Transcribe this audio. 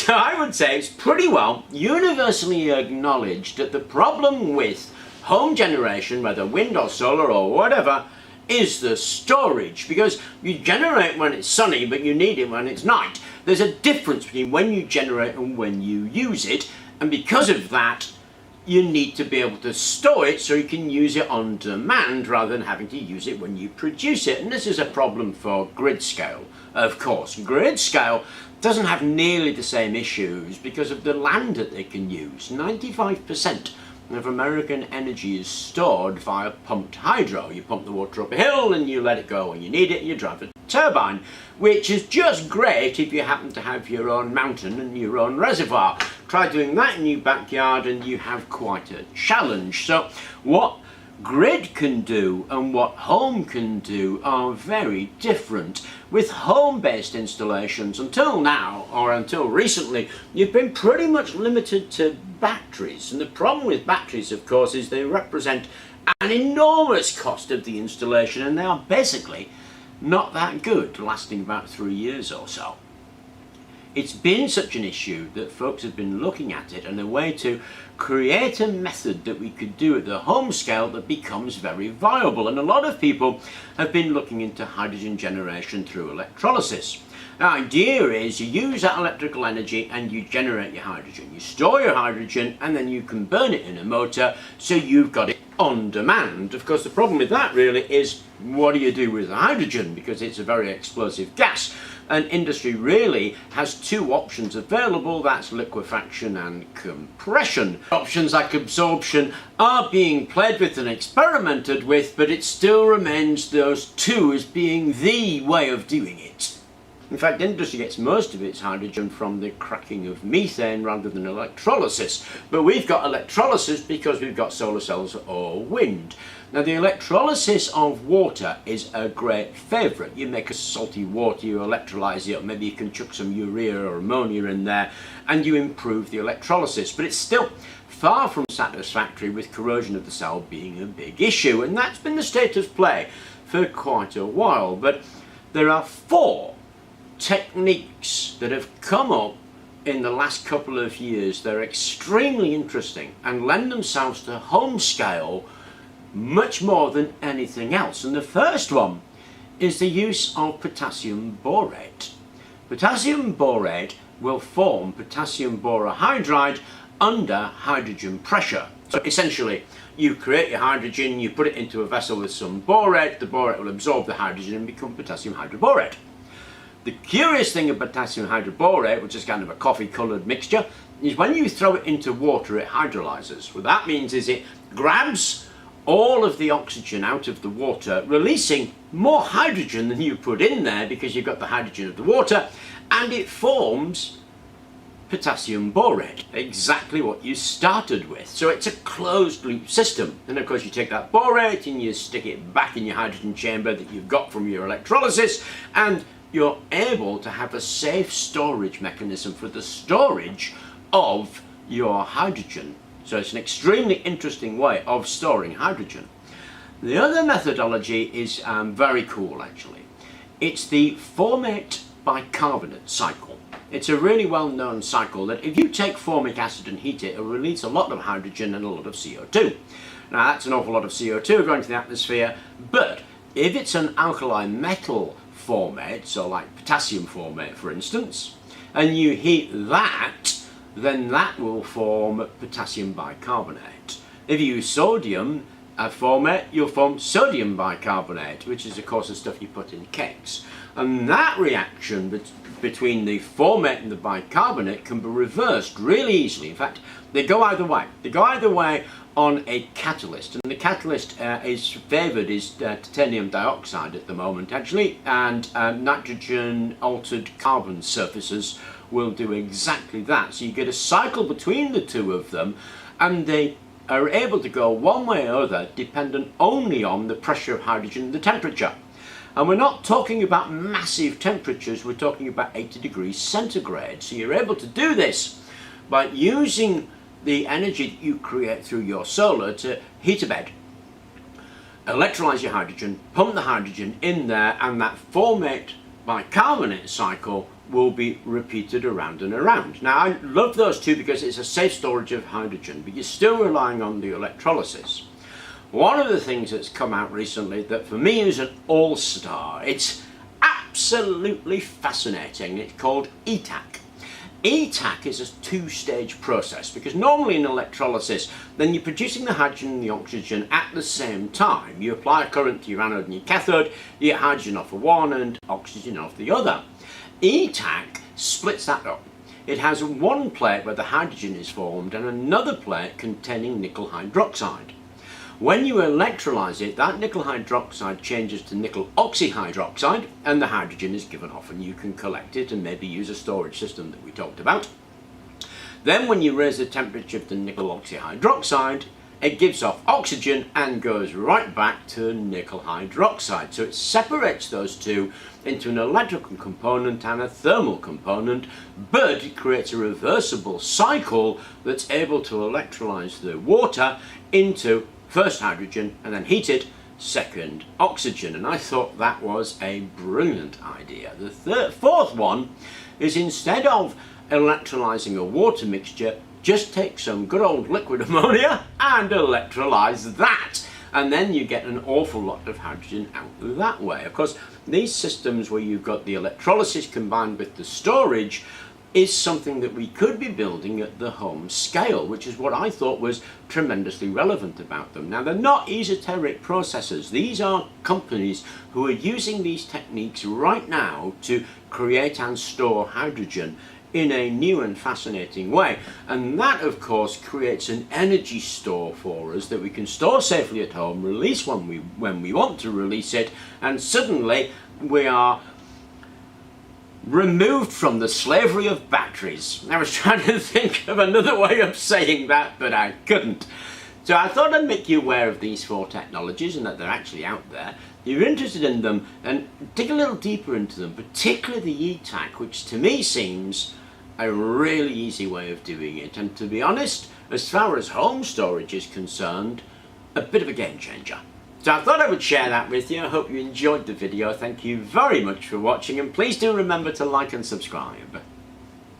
So I would say it's pretty well universally acknowledged that the problem with home generation, whether wind or solar or whatever, is the storage, because you generate when it's sunny but you need it when it's night. There's a difference between when you generate and when you use it, and because of that you need to be able to store it so you can use it on demand rather than having to use it when you produce it. And this is a problem for grid scale, of course. Grid scale doesn't have nearly the same issues because of the land that they can use. 95% of American energy is stored via pumped hydro. You pump the water up a hill and you let it go when you need it and you drive a turbine, which is just great if you happen to have your own mountain and your own reservoir. Try doing that in your backyard and you have quite a challenge. So what grid can do and what home can do are very different. With home-based installations, until now, or until recently, you've been pretty much limited to batteries. And the problem with batteries, of course, is they represent an enormous cost of the installation, and they are basically not that good, lasting about 3 years or so. It's been such an issue that folks have been looking at it and a way to create a method that we could do at the home scale that becomes very viable. And a lot of people have been looking into hydrogen generation through electrolysis. The idea is you use that electrical energy and you generate your hydrogen. You store your hydrogen and then you can burn it in a motor, so you've got it on demand. Of course, the problem with that really is, what do you do with the hydrogen? Because it's a very explosive gas. And industry really has two options available, that's liquefaction and compression. Options like absorption are being played with and experimented with, but it still remains those two as being the way of doing it. In fact, industry gets most of its hydrogen from the cracking of methane rather than electrolysis. But we've got electrolysis because we've got solar cells or wind. Now, the electrolysis of water is a great favourite. You make a salty water, you electrolyse it, or maybe you can chuck some urea or ammonia in there, and you improve the electrolysis. But it's still far from satisfactory, with corrosion of the cell being a big issue. And that's been the state of play for quite a while. But there are 4 techniques that have come up in the last couple of years. They're extremely interesting and lend themselves to home scale much more than anything else. And the first one is the use of potassium borate. Potassium borate will form potassium borohydride under hydrogen pressure. So essentially, you create your hydrogen, you put it into a vessel with some borate, the borate will absorb the hydrogen and become potassium hydroborate. The curious thing of potassium hydroborate, which is kind of a coffee-coloured mixture, is when you throw it into water, it hydrolyzes. What that means is it grabs all of the oxygen out of the water, releasing more hydrogen than you put in there because you've got the hydrogen of the water, and it forms potassium borate, exactly what you started with. So it's a closed loop system. And of course you take that borate and you stick it back in your hydrogen chamber that you've got from your electrolysis, and you're able to have a safe storage mechanism for the storage of your hydrogen. So it's an extremely interesting way of storing hydrogen. The other methodology is very cool, actually. It's the formate bicarbonate cycle. It's a really well-known cycle that if you take formic acid and heat it, it'll release a lot of hydrogen and a lot of CO2. Now that's an awful lot of CO2 going to the atmosphere, but if it's an alkali metal formate, so like potassium formate for instance, and you heat that, then that will form potassium bicarbonate. If you use sodium formate, you'll form sodium bicarbonate, which is of course the stuff you put in cakes. And that reaction between the formate and the bicarbonate can be reversed really easily. In fact, they go either way. They go either way on a catalyst, and the catalyst is favoured is titanium dioxide at the moment actually, and nitrogen altered carbon surfaces will do exactly that. So you get a cycle between the two of them, and they are able to go one way or other dependent only on the pressure of hydrogen and the temperature. And we're not talking about massive temperatures, we're talking about 80 degrees centigrade. So you're able to do this by using the energy that you create through your solar to heat a bed, electrolyse your hydrogen, pump the hydrogen in there, and that formate bicarbonate cycle will be repeated around and around. Now, I love those two because it's a safe storage of hydrogen, but you're still relying on the electrolysis. One of the things that's come out recently that for me is an all-star, it's absolutely fascinating, it's called ETAC. ETAC is a two-stage process because normally in electrolysis then you're producing the hydrogen and the oxygen at the same time. You apply a current to your anode and your cathode, you get hydrogen off of one and oxygen off the other. ETAC splits that up. It has one plate where the hydrogen is formed and another plate containing nickel hydroxide. When you electrolyse it, that nickel hydroxide changes to nickel oxyhydroxide and the hydrogen is given off and you can collect it and maybe use a storage system that we talked about. Then when you raise the temperature of the nickel oxyhydroxide, it gives off oxygen and goes right back to nickel hydroxide. So it separates those two into an electrical component and a thermal component, but it creates a reversible cycle that's able to electrolyse the water into first hydrogen and then heat it, second oxygen. And I thought that was a brilliant idea. The fourth one is instead of electrolysing a water mixture, just take some good old liquid ammonia and electrolyse that. And then you get an awful lot of hydrogen out that way. Of course, these systems where you've got the electrolysis combined with the storage is something that we could be building at the home scale, which is what I thought was tremendously relevant about them. Now, they're not esoteric processes. These are companies who are using these techniques right now to create and store hydrogen in a new and fascinating way. And that, of course, creates an energy store for us that we can store safely at home, release when we want to release it, and suddenly we are removed from the slavery of batteries. I was trying to think of another way of saying that, but I couldn't. So I thought I'd make you aware of these four technologies and that they're actually out there. If you're interested in them, and dig a little deeper into them, particularly the ETAC, which to me seems a really easy way of doing it. And to be honest, as far as home storage is concerned, a bit of a game changer. So I thought I would share that with you. I hope you enjoyed the video. Thank you very much for watching, and please do remember to like and subscribe.